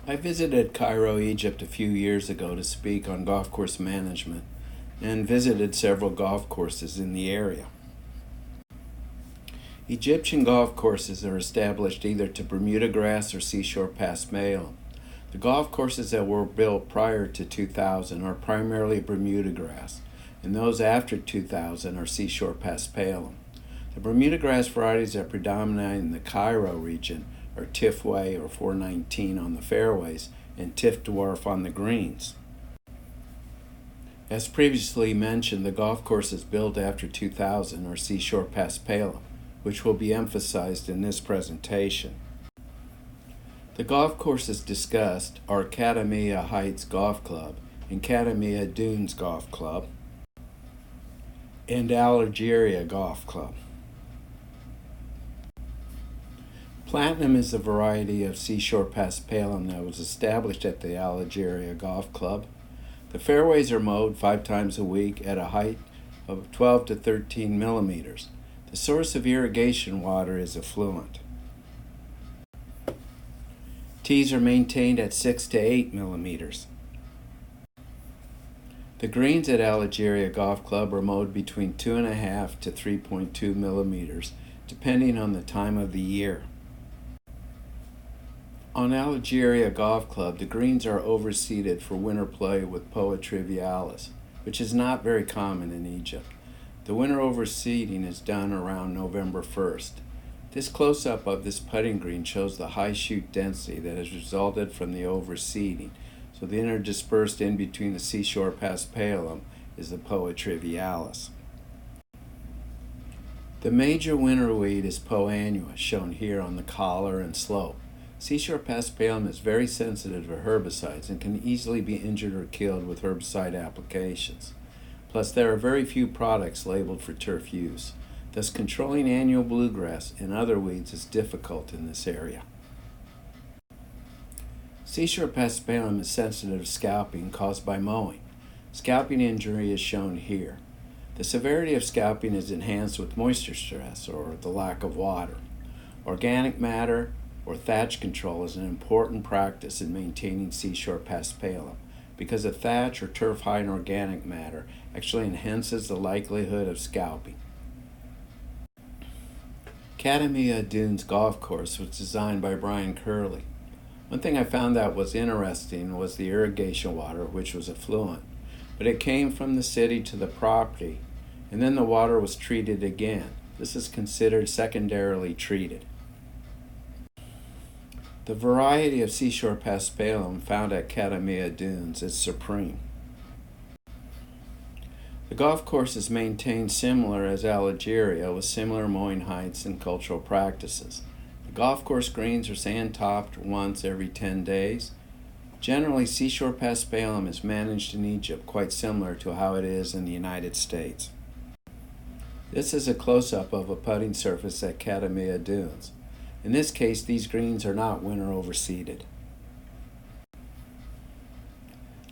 I visited Cairo, Egypt a few years ago to speak on golf course management and visited several golf courses in the area. Egyptian golf courses are established either to Bermuda grass or seashore paspalum. The golf courses that were built prior to 2000 are primarily Bermuda grass, and those after 2000 are seashore paspalum. The Bermuda grass varieties that predominate in the Cairo region are Tifway or 419 on the fairways and Tif Dwarf on the greens. As previously mentioned, the golf courses built after 2000 are seashore paspalum, which will be emphasized in this presentation. The golf courses discussed are Katamia Heights Golf Club and Katamia Dunes Golf Club and Algeria Golf Club. Platinum is a variety of seashore paspalum that was established at the Algeria Golf Club. The fairways are mowed 5 times a week at a height of 12 to 13 millimeters. The source of irrigation water is effluent. Tees are maintained at 6 to 8 millimeters. The greens at Algeria Golf Club are mowed between 2.5 to 3.2 millimeters, depending on the time of the year. On Algeria Golf Club, the greens are overseeded for winter play with Poa trivialis, which is not very common in Egypt. The winter overseeding is done around November 1st. This close-up of this putting green shows the high shoot density that has resulted from the overseeding, so the interdispersed in between the seashore paspalum is the Poa trivialis. The major winter weed is Poa annua, shown here on the collar and slope. Seashore paspalum is very sensitive to herbicides and can easily be injured or killed with herbicide applications. Plus, there are very few products labeled for turf use. Thus, controlling annual bluegrass and other weeds is difficult in this area. Seashore paspalum is sensitive to scalping caused by mowing. Scalping injury is shown here. The severity of scalping is enhanced with moisture stress or the lack of water. Organic matter or thatch control is an important practice in maintaining seashore paspalum because a thatch or turf high in organic matter actually enhances the likelihood of scalping. Katamia Dunes Golf Course was designed by Brian Curley. One thing I found that was interesting was the irrigation water, which was effluent, but it came from the city to the property, and then the water was treated again. This is considered secondarily treated. The variety of seashore paspalum found at Katamia Dunes is supreme. The golf course is maintained similar as Algeria with similar mowing heights and cultural practices. The golf course greens are sand-topped once every 10 days. Generally, seashore paspalum is managed in Egypt quite similar to how it is in the United States. This is a close-up of a putting surface at Katamia Dunes. In this case, these greens are not winter overseeded.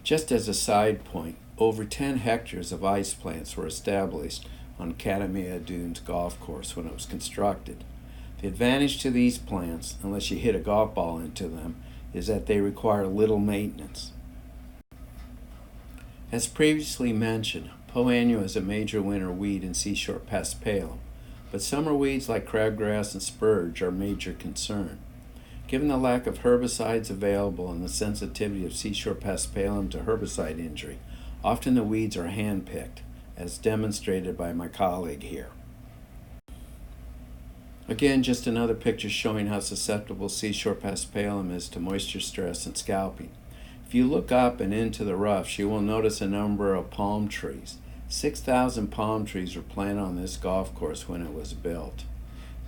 Just as a side point, over 10 hectares of ice plants were established on Katamia Dunes Golf Course when it was constructed. The advantage to these plants, unless you hit a golf ball into them, is that they require little maintenance. As previously mentioned, Poa annua is a major winter weed in seashore paspalum, but summer weeds like crabgrass and spurge are a major concern. Given the lack of herbicides available and the sensitivity of seashore paspalum to herbicide injury, often the weeds are hand-picked, as demonstrated by my colleague here. Again, just another picture showing how susceptible seashore paspalum is to moisture stress and scalping. If you look up and into the roughs, you will notice a number of palm trees. 6,000 palm trees were planted on this golf course when it was built.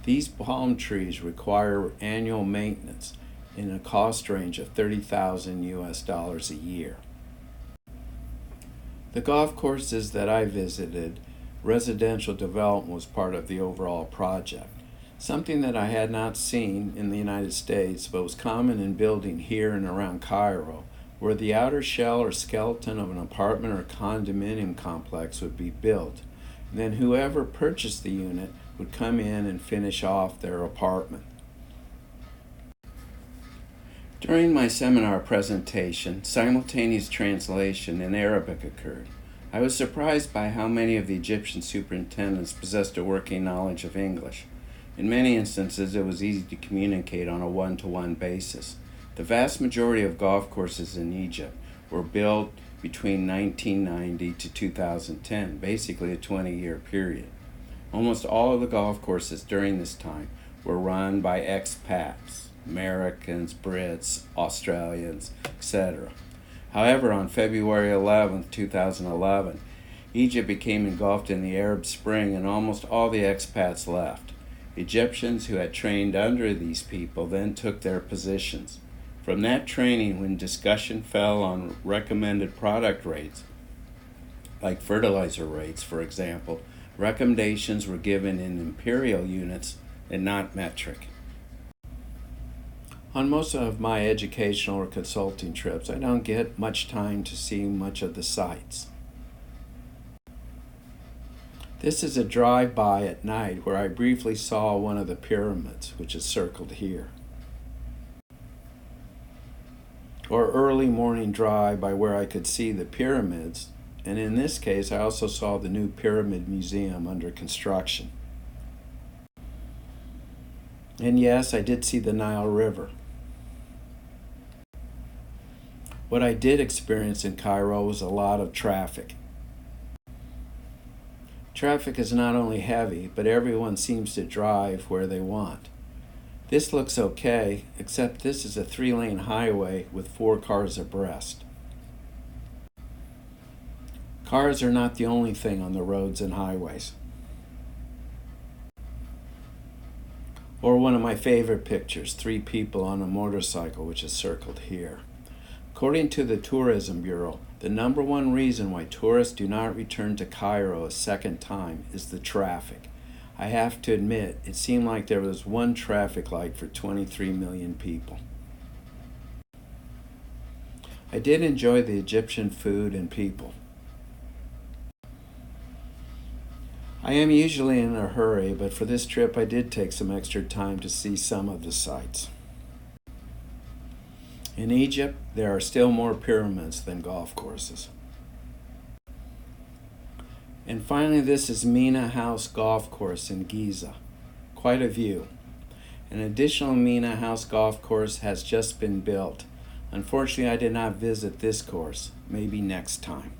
These palm trees require annual maintenance in a cost range of $30,000 a year. The golf courses that I visited, residential development was part of the overall project. Something that I had not seen in the United States but was common in building here and around Cairo, where the outer shell or skeleton of an apartment or condominium complex would be built, and then whoever purchased the unit would come in and finish off their apartment. During my seminar presentation, simultaneous translation in Arabic occurred. I was surprised by how many of the Egyptian superintendents possessed a working knowledge of English. In many instances, it was easy to communicate on a one-to-one basis. The vast majority of golf courses in Egypt were built between 1990 to 2010, basically a 20-year period. Almost all of the golf courses during this time were run by expats, Americans, Brits, Australians, etc. However, on February 11, 2011, Egypt became engulfed in the Arab Spring and almost all the expats left. Egyptians who had trained under these people then took their positions. From that training, when discussion fell on recommended product rates, like fertilizer rates, for example, recommendations were given in imperial units and not metric. On most of my educational or consulting trips, I don't get much time to see much of the sights. This is a drive-by at night where I briefly saw one of the pyramids, which is circled here. Or early morning drive by where I could see the pyramids, and in this case I also saw the new Pyramid Museum under construction. And yes, I did see the Nile River. What I did experience in Cairo was a lot of traffic. Traffic is not only heavy, but everyone seems to drive where they want. This looks okay, except this is a 3-lane highway with 4 cars abreast. Cars are not the only thing on the roads and highways. Or one of my favorite pictures, 3 people on a motorcycle, which is circled here. According to the Tourism Bureau, the number one reason why tourists do not return to Cairo a second time is the traffic. I have to admit, it seemed like there was one traffic light for 23 million people. I did enjoy the Egyptian food and people. I am usually in a hurry, but for this trip I did take some extra time to see some of the sights. In Egypt, there are still more pyramids than golf courses. And finally, this is Mina House Golf Course in Giza. Quite a view. An additional Mina House Golf Course has just been built. Unfortunately, I did not visit this course. Maybe next time.